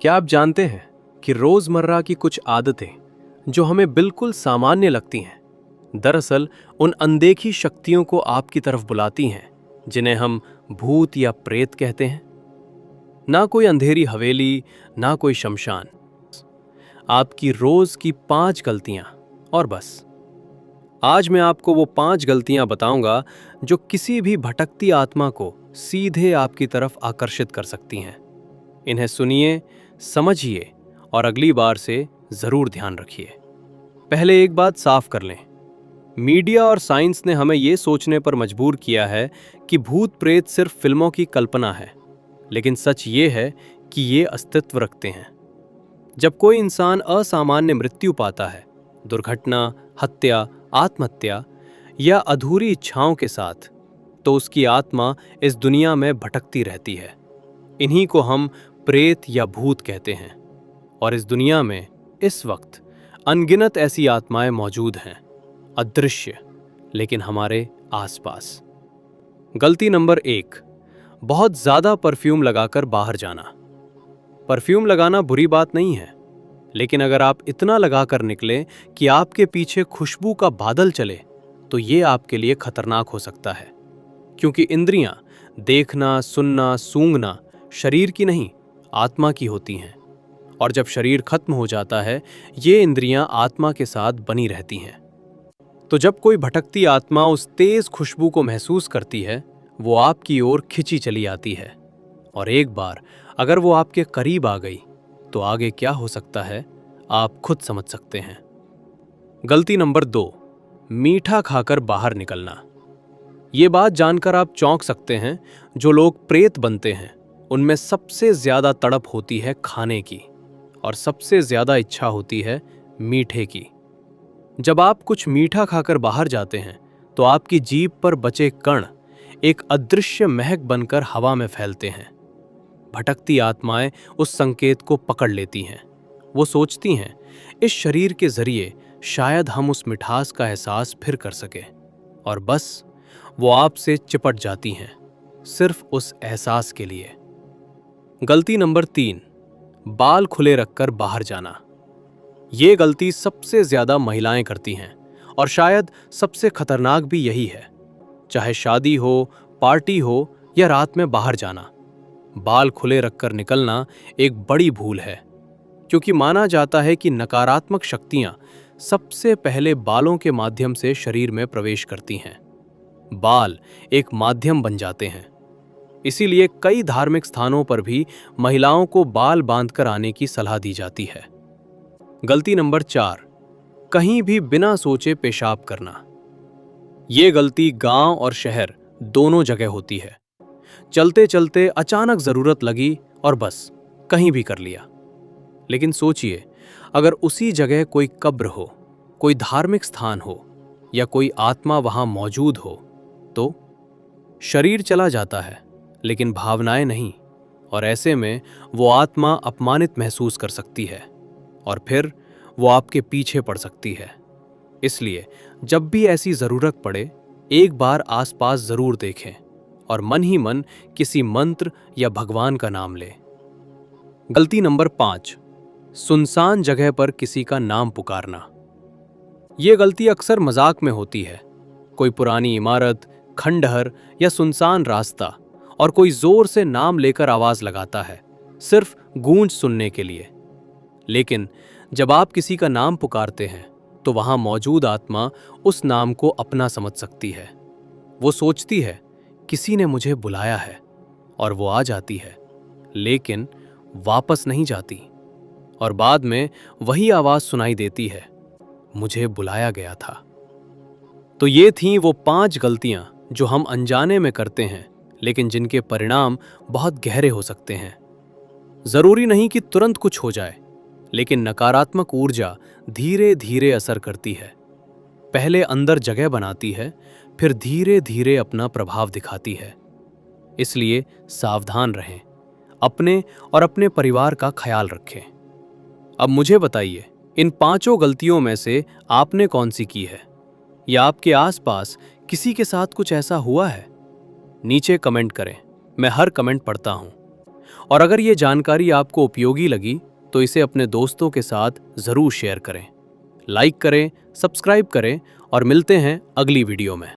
क्या आप जानते हैं कि रोजमर्रा की कुछ आदतें जो हमें बिल्कुल सामान्य लगती हैं, दरअसल उन अनदेखी शक्तियों को आपकी तरफ बुलाती हैं जिन्हें हम भूत या प्रेत कहते हैं। ना कोई अंधेरी हवेली, ना कोई शमशान, आपकी रोज की 5 गलतियां और बस। आज मैं आपको वो 5 गलतियां बताऊंगा जो किसी भी भटकती आत्मा को सीधे आपकी तरफ आकर्षित कर सकती हैं। इन्हें सुनिए, समझिए और अगली बार से जरूर ध्यान रखिए। पहले एक बात साफ कर लें, मीडिया और साइंस ने हमें ये सोचने पर मजबूर किया है कि भूत प्रेत सिर्फ फिल्मों की कल्पना है, लेकिन सच ये है कि ये अस्तित्व रखते हैं। जब कोई इंसान असामान्य मृत्यु पाता है, दुर्घटना, हत्या, आत्महत्या या अधूरी इच्छाओं के साथ, तो उसकी आत्मा इस दुनिया में भटकती रहती है। इन्हीं को हम प्रेत या भूत कहते हैं। और इस दुनिया में इस वक्त अनगिनत ऐसी आत्माएं मौजूद हैं, अदृश्य लेकिन हमारे आसपास। गलती नंबर 1, बहुत ज्यादा परफ्यूम लगाकर बाहर जाना। परफ्यूम लगाना बुरी बात नहीं है, लेकिन अगर आप इतना लगाकर निकलें कि आपके पीछे खुशबू का बादल चले, तो ये आपके लिए खतरनाक हो सकता है। क्योंकि इंद्रियां देखना, सुनना, सूंघना शरीर की नहीं, आत्मा की होती हैं। और जब शरीर खत्म हो जाता है, ये इंद्रियां आत्मा के साथ बनी रहती हैं। तो जब कोई भटकती आत्मा उस तेज खुशबू को महसूस करती है, वो आपकी ओर खिंची चली आती है। और एक बार अगर वो आपके करीब आ गई, तो आगे क्या हो सकता है आप खुद समझ सकते हैं। गलती नंबर 2, मीठा खाकर बाहर निकलना। ये बात जानकर आप चौंक सकते हैं, जो लोग प्रेत बनते हैं उनमें सबसे ज्यादा तड़प होती है खाने की, और सबसे ज्यादा इच्छा होती है मीठे की। जब आप कुछ मीठा खाकर बाहर जाते हैं, तो आपकी जीभ पर बचे कण एक अदृश्य महक बनकर हवा में फैलते हैं। भटकती आत्माएं उस संकेत को पकड़ लेती हैं। वो सोचती हैं, इस शरीर के जरिए शायद हम उस मिठास का एहसास फिर कर सके, और बस वो आपसे चिपट जाती हैं, सिर्फ उस एहसास के लिए। गलती नंबर 3, बाल खुले रखकर बाहर जाना। ये गलती सबसे ज्यादा महिलाएं करती हैं, और शायद सबसे खतरनाक भी यही है। चाहे शादी हो, पार्टी हो या रात में बाहर जाना, बाल खुले रखकर निकलना एक बड़ी भूल है। क्योंकि माना जाता है कि नकारात्मक शक्तियां सबसे पहले बालों के माध्यम से शरीर में प्रवेश करती हैं। बाल एक माध्यम बन जाते हैं। इसीलिए कई धार्मिक स्थानों पर भी महिलाओं को बाल बांधकर आने की सलाह दी जाती है। गलती नंबर 4, कहीं भी बिना सोचे पेशाब करना। ये गलती गांव और शहर दोनों जगह होती है। चलते चलते अचानक जरूरत लगी और बस कहीं भी कर लिया। लेकिन सोचिए, अगर उसी जगह कोई कब्र हो, कोई धार्मिक स्थान हो या कोई आत्मा वहां मौजूद हो, तो शरीर चला जाता है लेकिन भावनाएं नहीं। और ऐसे में वो आत्मा अपमानित महसूस कर सकती है और फिर वो आपके पीछे पड़ सकती है। इसलिए जब भी ऐसी जरूरत पड़े, एक बार आसपास जरूर देखें और मन ही मन किसी मंत्र या भगवान का नाम लें। गलती नंबर 5, सुनसान जगह पर किसी का नाम पुकारना। यह गलती अक्सर मजाक में होती है। कोई पुरानी इमारत, खंडहर या सुनसान रास्ता, और कोई जोर से नाम लेकर आवाज लगाता है, सिर्फ गूंज सुनने के लिए। लेकिन जब आप किसी का नाम पुकारते हैं, तो वहां मौजूद आत्मा उस नाम को अपना समझ सकती है। वो सोचती है किसी ने मुझे बुलाया है, और वो आ जाती है, लेकिन वापस नहीं जाती। और बाद में वही आवाज सुनाई देती है, मुझे बुलाया गया था। तो ये थीं वो 5 गलतियां जो हम अनजाने में करते हैं, लेकिन जिनके परिणाम बहुत गहरे हो सकते हैं। जरूरी नहीं कि तुरंत कुछ हो जाए, लेकिन नकारात्मक ऊर्जा धीरे धीरे असर करती है। पहले अंदर जगह बनाती है, फिर धीरे धीरे अपना प्रभाव दिखाती है। इसलिए सावधान रहें, अपने और अपने परिवार का ख्याल रखें। अब मुझे बताइए, इन 5 गलतियों में से आपने कौन सी की है, या आपके आसपास किसी के साथ कुछ ऐसा हुआ है? नीचे कमेंट करें, मैं हर कमेंट पढ़ता हूं। और अगर ये जानकारी आपको उपयोगी लगी तो इसे अपने दोस्तों के साथ ज़रूर शेयर करें। लाइक करें, सब्सक्राइब करें और मिलते हैं अगली वीडियो में।